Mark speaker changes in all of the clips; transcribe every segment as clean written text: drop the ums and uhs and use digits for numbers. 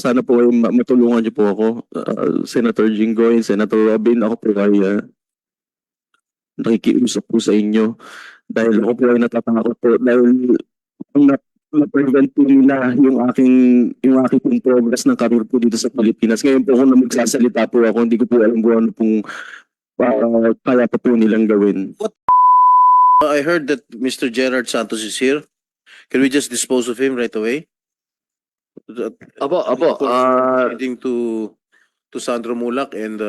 Speaker 1: sana po ay matulungan niyo po ako. Senator Jinggoy, Senator Robin, ako po ay nakikiusap po sa inyo dahil ako po ay natatakot po dahil ang na-prevent po nila yung aking pong progress ng career po dito sa Pilipinas. Ngayon po kung na magsasalita po ako, hindi ko po alam kung ano pong kaya pa po nilang gawin.
Speaker 2: I heard that Mr. Gerard Santos is here. Can we just dispose of him right away?
Speaker 3: Apo.
Speaker 2: Heading to Sandro Mulak and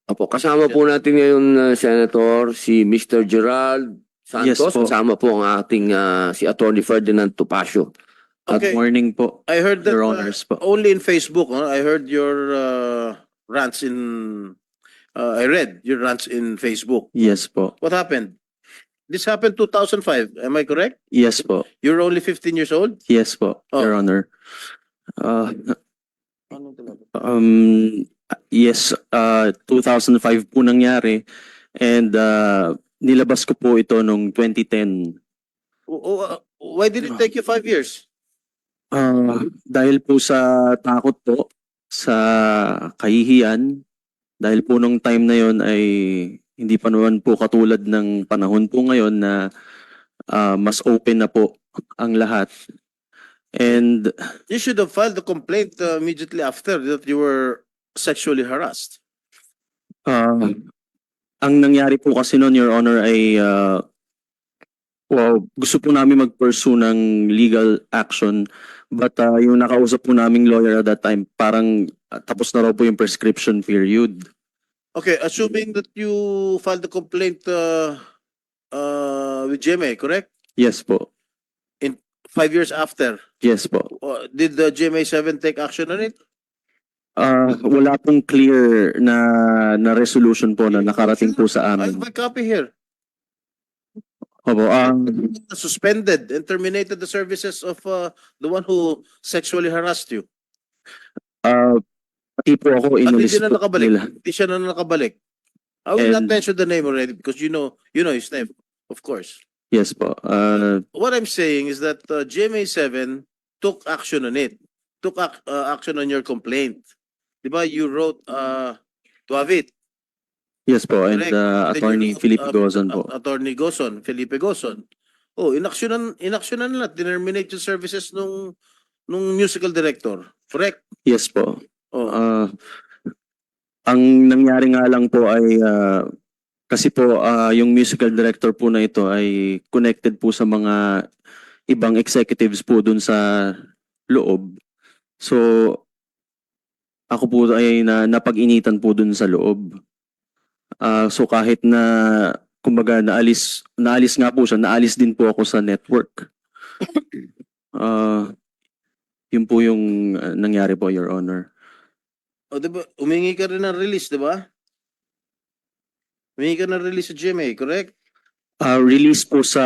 Speaker 3: Apo, kasama po natin ngayon, Senator, si Mr. Gerald
Speaker 1: Yes
Speaker 3: Santos.
Speaker 1: po.
Speaker 3: Kasama po ang ating si Attorney Ferdinand Topacio.
Speaker 2: Okay.
Speaker 1: Good morning po,
Speaker 2: I heard that
Speaker 1: Your Honors po.
Speaker 2: only in Facebook. Huh? I heard your rants in. I read your rants in Facebook.
Speaker 1: Yes po.
Speaker 2: What happened? This happened 2005. Am I correct?
Speaker 1: Yes po.
Speaker 2: You're only 15 years old.
Speaker 1: Yes po,
Speaker 2: Oh.
Speaker 1: Your Honor. Yes, 2005 po nangyari and nilabas ko po ito noong 2010.
Speaker 2: Why did it take you 5 years?
Speaker 1: Dahil po sa takot po, sa kahihiyan, dahil po nung time na yon ay hindi pa naman po katulad ng panahon po ngayon na mas open na po ang lahat. And
Speaker 2: You should have filed the complaint immediately after that you were sexually harassed.
Speaker 1: ang nangyari po kasi noon, Your Honor, ay gusto po namin mag-pursue ng legal action but yung nakausap po naming lawyer at that time, parang tapos na raw po yung prescription period.
Speaker 2: Okay, assuming that you filed the complaint with GMA, correct?
Speaker 1: Yes po.
Speaker 2: 5 years after,
Speaker 1: Yes po.
Speaker 2: did the GMA7 take action on it?
Speaker 1: Wala pong clear na resolution po na nakarating po sa
Speaker 2: I have
Speaker 1: amin.
Speaker 2: my copy here.
Speaker 1: Opo,
Speaker 2: Suspended and terminated the services of the one who sexually harassed you.
Speaker 1: pati po ako
Speaker 2: At hindi
Speaker 1: inalis
Speaker 2: na
Speaker 1: po
Speaker 2: nakabalik.
Speaker 1: nila.
Speaker 2: Hindi siya na nakabalik. I will not
Speaker 1: And-
Speaker 2: mention the name already because you know his name, of course.
Speaker 1: Yes po.
Speaker 2: What I'm saying is that GMA7 took action on it. Took action on your complaint. Diba? You wrote to Avit.
Speaker 1: Yes po. And
Speaker 2: Correct. Then
Speaker 1: Attorney
Speaker 2: you wrote,
Speaker 1: Felipe Gozon po.
Speaker 2: Attorney Gozon, Felipe Gozon. Oh, inaksyonan nila, terminate yung services nung musical director. Correct?
Speaker 1: Yes po.
Speaker 2: Oh.
Speaker 1: Ang nangyari nga lang po ay kasi po yung musical director po na ito ay connected po sa mga ibang executives po dun sa loob. So ako po ay napag-initan po dun sa loob. So kahit na kumbaga naalis nga po siya, naalis din po ako sa network. Yun po yung nangyari po, Your Honor.
Speaker 2: O, diba? Umingi ka rin ng release, diba? Umingi ka ng release sa GMA, correct?
Speaker 1: Release po sa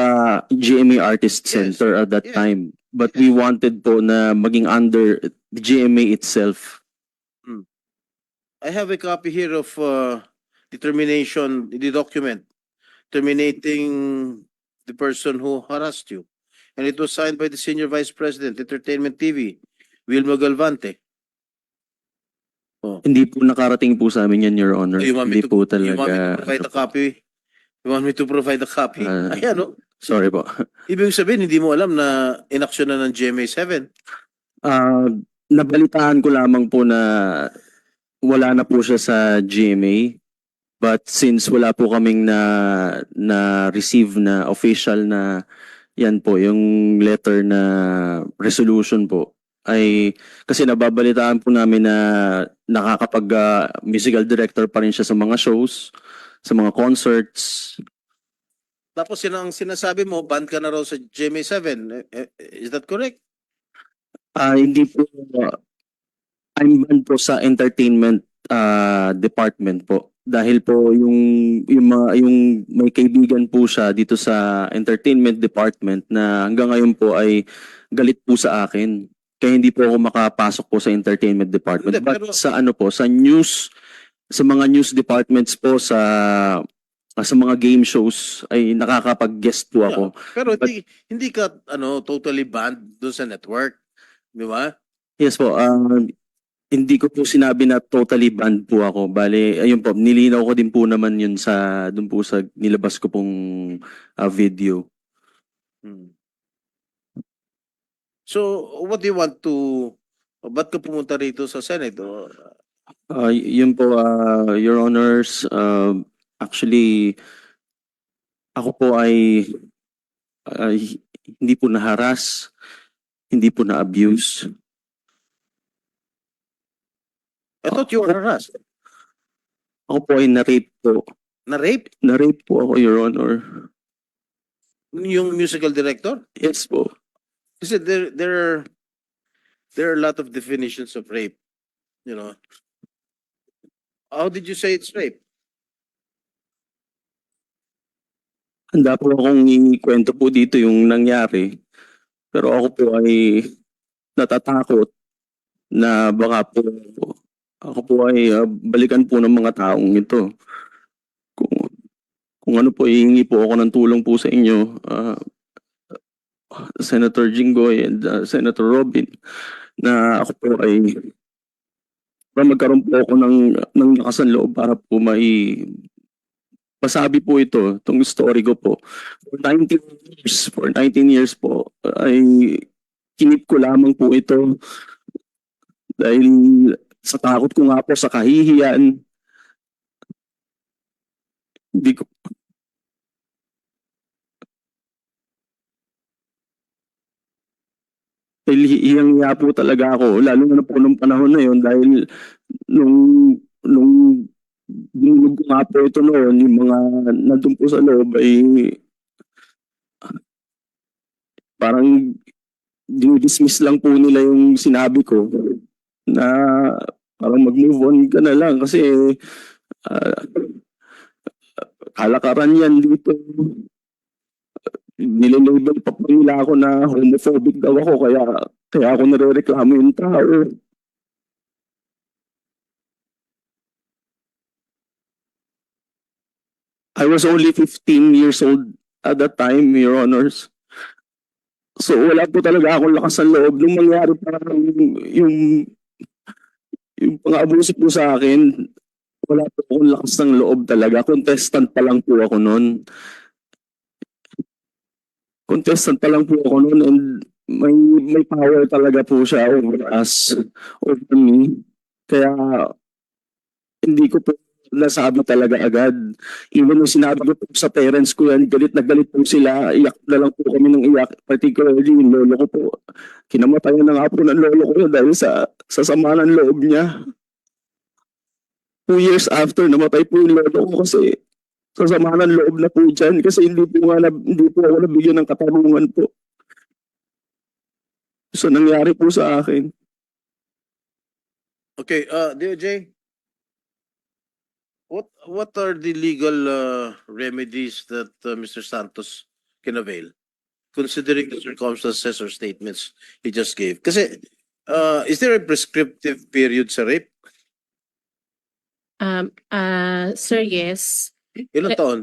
Speaker 1: GMA Artist
Speaker 2: Yes.
Speaker 1: Center at that
Speaker 2: Yes.
Speaker 1: time. But we wanted po na maging under the GMA itself.
Speaker 2: I have a copy here of determination, the document terminating the person who harassed you. And it was signed by the Senior Vice President, Entertainment TV, Wilma Galvante.
Speaker 1: Hindi po nakarating po sa amin yan, Your Honor.
Speaker 2: You want me
Speaker 1: Hindi
Speaker 2: to-
Speaker 1: po
Speaker 2: You want me to
Speaker 1: talaga.
Speaker 2: provide a copy? You want me to provide a copy? Ayan, no?
Speaker 1: Sorry po.
Speaker 2: Ibig sabihin, hindi mo alam na inaksyon na ng GMA7.
Speaker 1: Nabalitaan ko lamang po na wala na po siya sa GMA. But since wala po kaming na receive na official na yan po, yung letter na resolution po, ay kasi nababalitaan po namin na nakakapag musical director pa rin siya sa mga shows, sa mga concerts.
Speaker 2: Tapos yun ang sinasabi mo, banned ka na raw sa GMA7. Is that correct?
Speaker 1: Hindi po, I'm banned po sa entertainment department po. Dahil po yung may kaibigan po siya dito sa entertainment department na hanggang ngayon po ay galit po sa akin. Kaya hindi po ako makapasok po sa entertainment department.
Speaker 2: Hindi,
Speaker 1: But
Speaker 2: pero-
Speaker 1: sa ano po, sa news, sa mga news departments po, sa mga game shows ay nakakapag-guest po ako.
Speaker 2: Pero hindi ka totally banned doon sa network. Di ba?
Speaker 1: Yes po. Hindi ko po sinabi na totally banned po ako. Bale, ayun po, nilinaw ko din po naman yun sa, dun po sa nilabas ko pong video.
Speaker 2: Hmm. So, what do you want to, ba't ka pumunta rito sa Senate?
Speaker 1: Yun po, Your Honors, actually, ako po ay hindi po na-harass, hindi po na-abuse.
Speaker 2: I thought you were harassed.
Speaker 1: Ako po ay na-rape po.
Speaker 2: Na-rape?
Speaker 1: Na-rape po ako, Your Honor.
Speaker 2: Yung musical director?
Speaker 1: Yes po.
Speaker 2: Kasi there are a lot of definitions of rape. You know. How did you say it's rape?
Speaker 1: Handa po akong ikwento po dito yung nangyari. Pero ako po ay natatakot na baka po ako po ay balikan po ng mga taong ito. Kung ano po, hihingi po ako ng tulong po sa inyo, Senator Jinggoy and Senator Robin, na ako po ay magkaroon po ako ng lakas ng loob para po pasabi po itong story ko po. For 19 years po, ay kinip ko lamang po ito dahil sa takot ko nga po sa kahihiyan. Hindi ko dahil hiyang-hiya po talaga ako, lalo na po nung panahon na yun dahil nung dinulog ko nga po ito noon, yung mga nandun po sa loob ay parang dinidismiss lang po nila yung sinabi ko na parang mag-move on ka na lang kasi kalakaran yan dito. Nililabel pa po nila ako na homophobic daw ako kaya ako nare-reklamo yung tao. I was only 15 years old at that time, Your Honors. So wala po talaga akong lakas ng loob. Nung mangyari parang yung pang-abuso po sa akin, wala po akong lakas ng loob talaga. Contestant pa lang po ako noon. Contestant pa lang po ako noon and may power talaga po siya over me. Kaya hindi ko po nasabi talaga agad. Even nung sinabi ko po sa parents ko yan, galit na galit po sila. Iyak na lang po kami ng iyak. Particularly yung lolo ko po. Kinamatayan na nga po ng lolo ko yun dahil sa sama ng loob niya. 2 years after, namatay po yung lolo ko kasi sa sama ng loob na po dyan. Kasi hindi po ako nabigyan ng katarungan po. So nangyari po sa akin.
Speaker 2: Okay, DOJ, what are the legal remedies that Mr. Santos can avail, considering the circumstances or statements he just gave? Kasi, is there a prescriptive period sa rape?
Speaker 4: Sir, yes.
Speaker 2: Ilang taon?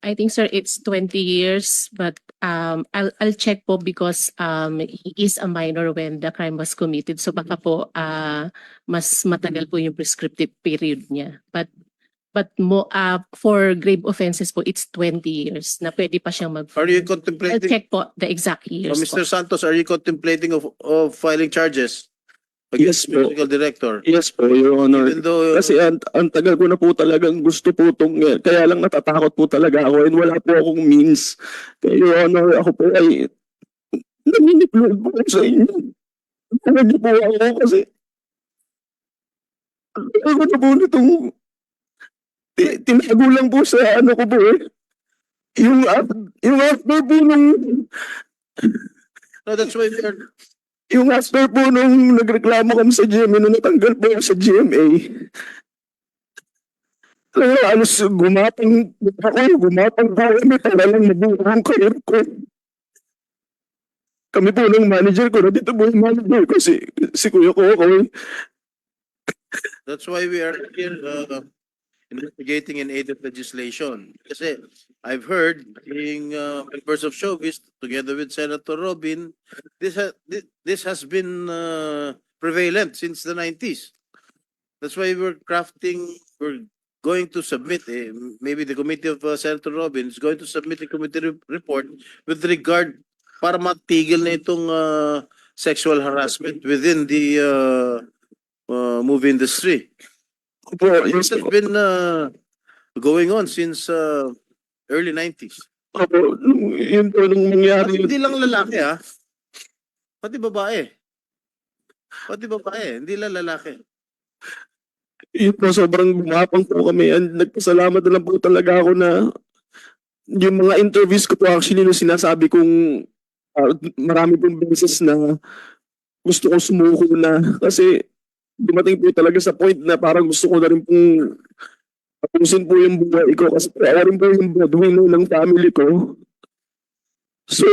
Speaker 4: I think, sir, it's 20 years, but I'll check po because he is a minor when the crime was committed. So baka po mas matagal po yung prescriptive period niya. But for grave offenses po, it's 20 years na pwede pa siyang mag.
Speaker 2: Are you
Speaker 4: I'll
Speaker 2: contemplating,
Speaker 4: check po the exact years
Speaker 2: Mr.
Speaker 4: po.
Speaker 2: Santos, are you contemplating of filing charges
Speaker 1: Yes
Speaker 2: against the
Speaker 1: po.
Speaker 2: musical director?
Speaker 1: Yes po, Your Honor.
Speaker 2: Even though,
Speaker 1: Kasi ang tagal ko na po talagang gusto po kaya lang natatakot po talaga ako and wala po akong means. Kaya Your Honor, ako po ay nanginiploid po sa inyo. Ano niyo po ako kasi ako na po nitong tinago lang po sa ano ko po eh. Yung after po nung
Speaker 2: no, that's why we are,
Speaker 1: yung after po nung nagreklamo kami sa GMA, nung natanggal po ako sa GMA, halos gumapang po kami para lang mabuo ang career ko. Kami po ng manager ko, dito po yung manager ko, si Kuya Kokoy.
Speaker 2: that's why we are here investigating in aid of legislation. Kasi I've heard being members of showbiz together with Senator Robin, this has been prevalent since the 90s. That's why we're going to submit, maybe the committee of Senator Robin is going to submit a committee report with regard para matigil na itong sexual harassment within the movie industry.
Speaker 1: Opo,
Speaker 2: This has been going on since early 90s.
Speaker 1: Opo, yun po nung
Speaker 2: At
Speaker 1: nangyari.
Speaker 2: hindi lang lalaki pati babae. Pati babae, hindi lang lalaki.
Speaker 1: Yun po, sobrang bumapang po kami. And nagpasalamat na lang po talaga ako na yung mga interviews ko po actually nung sinasabi kong marami pong beses na gusto ko sumuko na kasi dumating po talaga sa point na parang gusto ko na rin pong tapusin po yung buhay ko kasi ako rin po yung breadwinner ng family ko. So,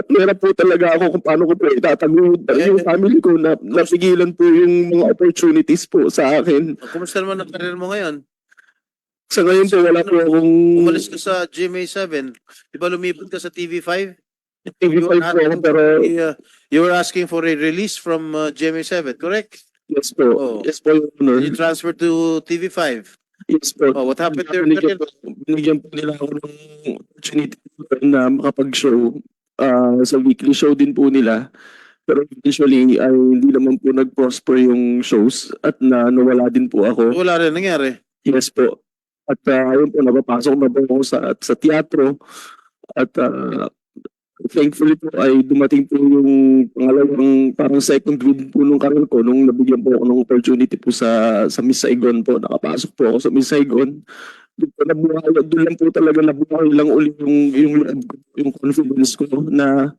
Speaker 1: hirap po talaga ako kung paano ko po itataguyod yung family ko na napigilan po yung mga opportunities po sa akin.
Speaker 2: Kumusta naman ang career mo ngayon?
Speaker 1: Sa ngayon po, wala po akong
Speaker 2: Umalis ka sa GMA7. Di ba lumipat ka sa TV5?
Speaker 1: TV5 po ako, pero
Speaker 2: You were asking for a release from GMA7, correct?
Speaker 1: yes po.
Speaker 2: Oh.
Speaker 1: Yes po, Your Honor.
Speaker 2: You transferred to TV5.
Speaker 1: Yes po.
Speaker 2: Oh, what happened to your
Speaker 1: Binigyan
Speaker 2: career?
Speaker 1: binigyan po nila ako ng opportunity na makapag-show sa weekly show din po nila. Pero eventually ay hindi naman po nag-prosper yung shows at nawala din po ako.
Speaker 2: Wala rin nangyari.
Speaker 1: Yes po. At ayun po, napapasok na po ako sa teatro. At thankfully po ay dumating po yung pangalawang parang second win po nung career ko nung nabigyan po ako ng opportunity po sa Miss Saigon po. Nakapasok po ako sa Miss Saigon. Doon lang po talaga nabuhay lang uli yung confidence ko na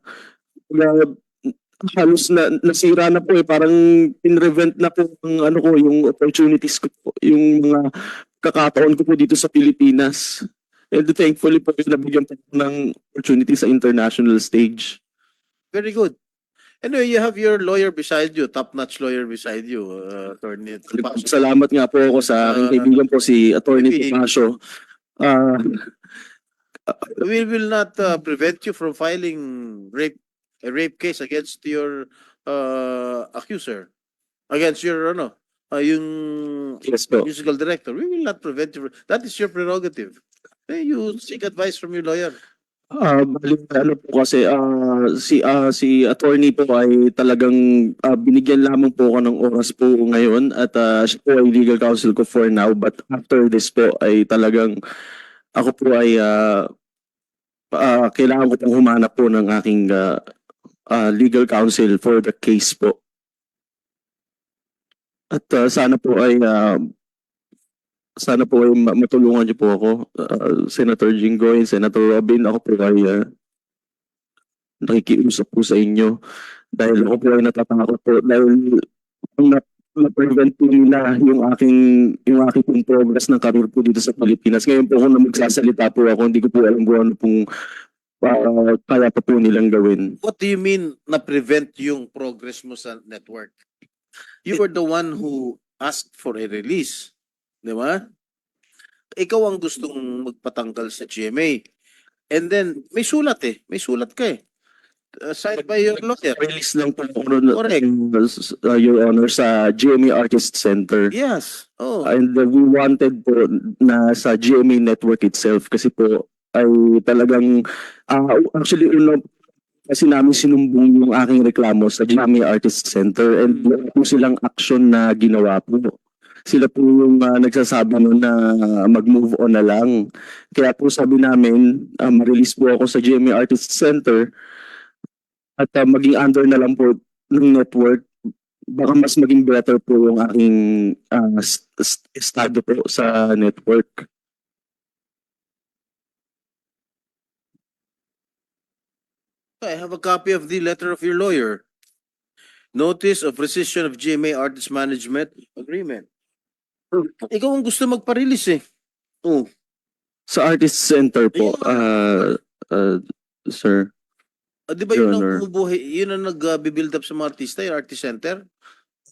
Speaker 1: halos nasira na po parang in-revent na po ang yung opportunities ko po, yung mga kakataon ko po dito sa Pilipinas. And thankfully po nabigyan po ng opportunity sa international stage.
Speaker 2: Very good. Anyway, you have your lawyer beside you, top-notch lawyer beside you, Attorney.
Speaker 1: Salamat nga po ako sa aking kaibigan po si Attorney Tomasio.
Speaker 2: We will not prevent you from filing a rape case against your accuser, against your yung
Speaker 1: Yes po.
Speaker 2: musical director. We will not prevent you. That is your prerogative. You seek advice from your lawyer.
Speaker 1: Bali, po kasi si attorney po ay talagang binigyan lamang po ako ng oras po ngayon at siya po ay legal counsel ko for now, but after this po ay talagang ako po ay kailangan ko pong humanap po ng aking legal counsel for the case po. At sana po ay matulungan niyo po ako, Senator Jinggoy, Senator Robin. Ako po ay nakikiusap po sa inyo dahil ako po ay natatakot po dahil na-prevent po nila yung aking pong progress ng career po dito sa Pilipinas. Ngayon po ako na magsasalita po ako, hindi ko po alam kung ano pong kaya pa po nilang gawin.
Speaker 2: What do you mean na-prevent yung progress mo sa network? You were the one who asked for a release. Di ba? Ikaw ang gustong magpatanggal sa GMA. And then, may sulat May sulat ka signed by your lawyer.
Speaker 1: Release lang po ako nun,
Speaker 2: Correct.
Speaker 1: Your Honor, sa GMA Artist Center.
Speaker 2: Yes. Oh.
Speaker 1: And we wanted po na sa GMA network itself kasi po ay talagang actually kasi namin sinumbong yung aking reklamo sa GMA Artist Center and wala po silang action na ginawa po. Sila po yung nagsasabi nun na mag-move on na lang. Kaya po sabi namin, ma-release po ako sa GMA Artist Center at maging under na lang po ng network. Baka mas maging better po yung aking estado po sa network.
Speaker 2: I have a copy of the letter of your lawyer. Notice of rescission of GMA Artist Management Agreement. Ikaw ang gusto magpa-release Oh.
Speaker 1: Sa Artist Center po, sir.
Speaker 2: Di ba yun ang
Speaker 1: Your Honor.
Speaker 2: bumubuhay, yun ang nag-build up sa mga artista, yung Artist Center?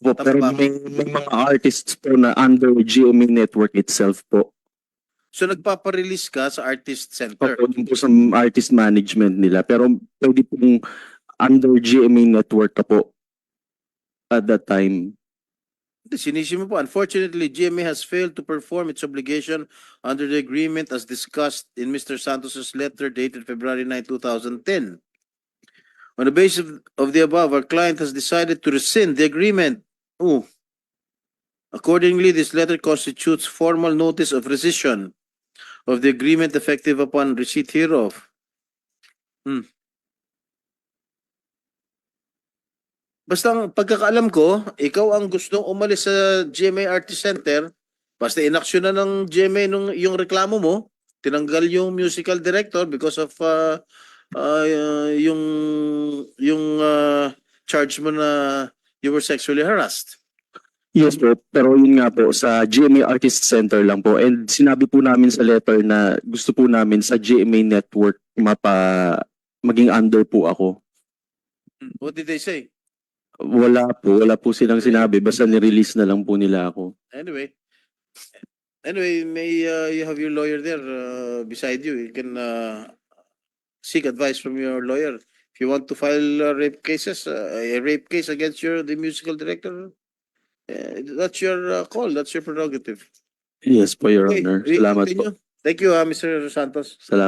Speaker 1: Po, pero
Speaker 2: Tama ba?
Speaker 1: may mga artists po na under GMA network itself po.
Speaker 2: So nagpapa-release ka sa Artist Center.
Speaker 1: Opo, din po sa artist management nila. Pero pwede pong under GMA network ka po. at that time.
Speaker 2: Sinisi mo po, unfortunately, GMA has failed to perform its obligation under the agreement as discussed in Mr. Santos's letter dated February 9, 2010. On the basis of the above, our client has decided to rescind the agreement. Ooh. Accordingly, this letter constitutes formal notice of rescission of the agreement effective upon receipt hereof. Basta ang pagkakaalam ko, ikaw ang gustong umalis sa GMA Artist Center, basta inaksyon na ng GMA yung reklamo mo, tinanggal yung musical director because of charge mo na you were sexually harassed.
Speaker 1: Yes po, pero yun nga po, sa GMA Artist Center lang po. And sinabi po namin sa letter na gusto po namin sa GMA network maging under po ako.
Speaker 2: What did they say?
Speaker 1: Wala po silang sinabi, basta nirelease na lang po nila ako.
Speaker 2: Anyway, may you have your lawyer there beside you. You can seek advice from your lawyer. If you want to file rape case against the musical director, that's your call. That's your prerogative.
Speaker 1: Yes po, Your
Speaker 2: Okay,
Speaker 1: Honor.
Speaker 2: we
Speaker 1: Salamat po.
Speaker 2: continue. Thank you, Mr. Santos.
Speaker 1: Salamat.